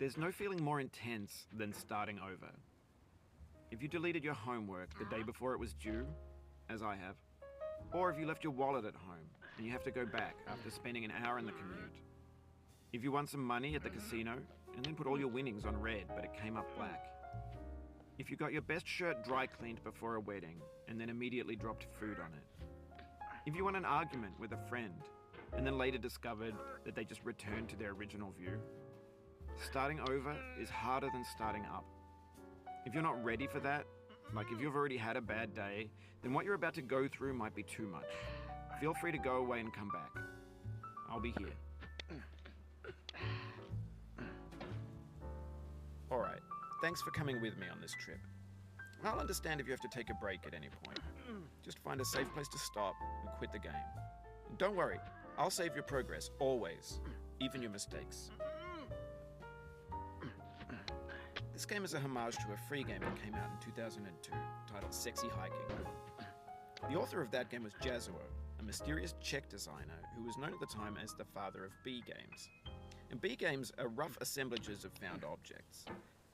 There's no feeling more intense than starting over. If you deleted your homework the day before it was due, as I have, or if you left your wallet at home and you have to go back after spending an hour in the commute. If you won some money at the casino and then put all your winnings on red but it came up black. If you got your best shirt dry cleaned before a wedding and then immediately dropped food on it. If you won an argument with a friend and then later discovered that they just returned to their original view. Starting over is harder than starting up. If you're not ready for that, like if you've already had a bad day, then what you're about to go through might be too much. Feel free to go away and come back. I'll be here. Alright, thanks for coming with me on this trip. I'll understand if you have to take a break at any point. Just find a safe place to stop and quit the game. Don't worry, I'll save your progress, always, even your mistakes. This game is a homage to a free game that came out in 2002, titled Sexy Hiking. The author of that game was Jazuo, a mysterious Czech designer who was known at the time as the father of B games. And B games are rough assemblages of found objects.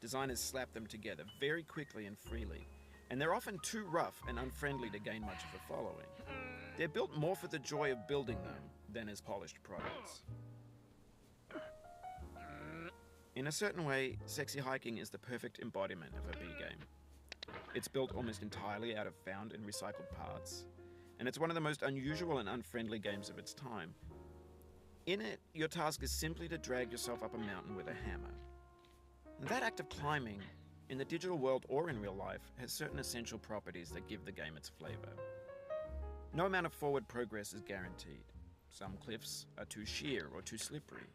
Designers slap them together very quickly and freely, and they're often too rough and unfriendly to gain much of a following. They're built more for the joy of building them than as polished products. In a certain way, Sexy Hiking is the perfect embodiment of a B game. It's built almost entirely out of found and recycled parts, and it's one of the most unusual and unfriendly games of its time. In it, your task is simply to drag yourself up a mountain with a hammer. And that act of climbing, in the digital world or in real life, has certain essential properties that give the game its flavor. No amount of forward progress is guaranteed. Some cliffs are too sheer or too slippery.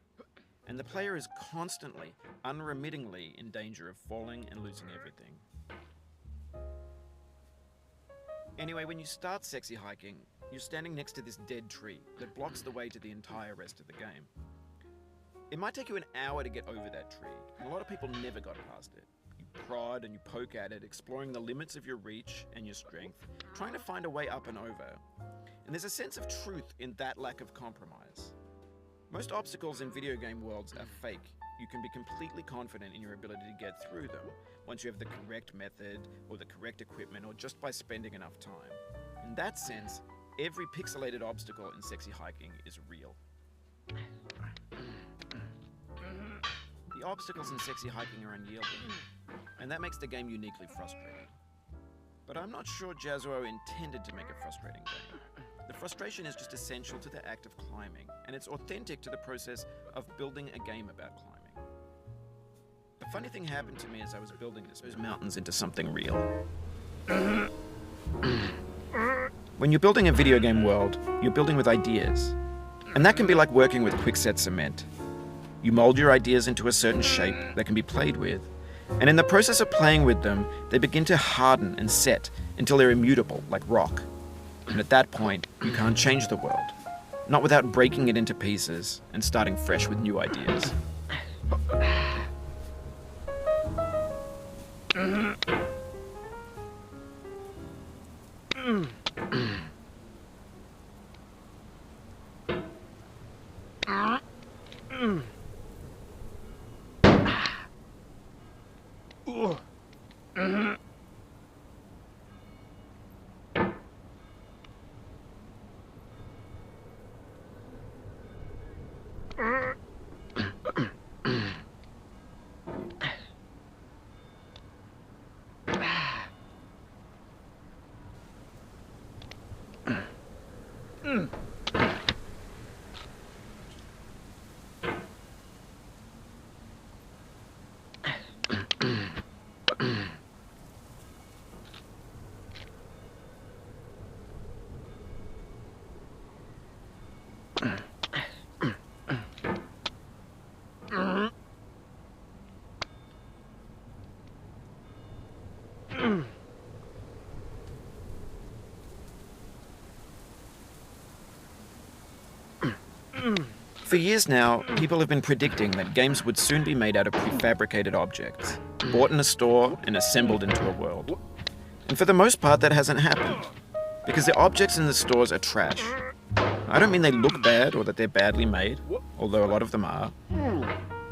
And the player is constantly, unremittingly in danger of falling and losing everything. Anyway, when you start Sexy Hiking, you're standing next to this dead tree that blocks the way to the entire rest of the game. It might take you an hour to get over that tree, and a lot of people never got past it. You prod and you poke at it, exploring the limits of your reach and your strength, trying to find a way up and over. And there's a sense of truth in that lack of compromise. Most obstacles in video game worlds are fake. You can be completely confident in your ability to get through them once you have the correct method or the correct equipment or just by spending enough time. In that sense, every pixelated obstacle in Sexy Hiking is real. The obstacles in Sexy Hiking are unyielding, and that makes the game uniquely frustrating. But I'm not sure Jazuo intended to make a frustrating game. The frustration is just essential to the act of climbing, and it's authentic to the process of building a game about climbing. A funny thing happened to me as I was building those mountains into something real. When you're building a video game world, you're building with ideas. And that can be like working with quickset cement. You mold your ideas into a certain shape that can be played with, and in the process of playing with them, they begin to harden and set until they're immutable, like rock. And at that point, you can't change the world. Not without breaking it into pieces and starting fresh with new ideas. For years now, people have been predicting that games would soon be made out of prefabricated objects, bought in a store and assembled into a world. And for the most part, that hasn't happened, because the objects in the stores are trash. I don't mean they look bad or that they're badly made, although a lot of them are.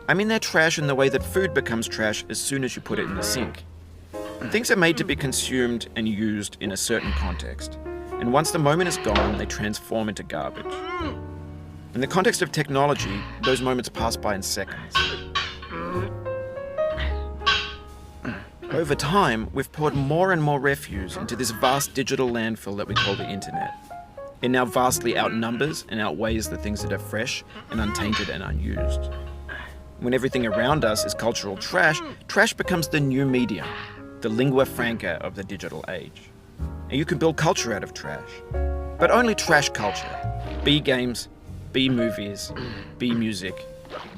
I mean they're trash in the way that food becomes trash as soon as you put it in the sink. Things are made to be consumed and used in a certain context. And once the moment is gone, they transform into garbage. In the context of technology, those moments pass by in seconds. Over time, we've poured more and more refuse into this vast digital landfill that we call the internet. It now vastly outnumbers and outweighs the things that are fresh and untainted and unused. When everything around us is cultural trash, trash becomes the new medium, the lingua franca of the digital age. And you can build culture out of trash, but only trash culture. B games, B movies, B music,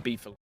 B philosophy.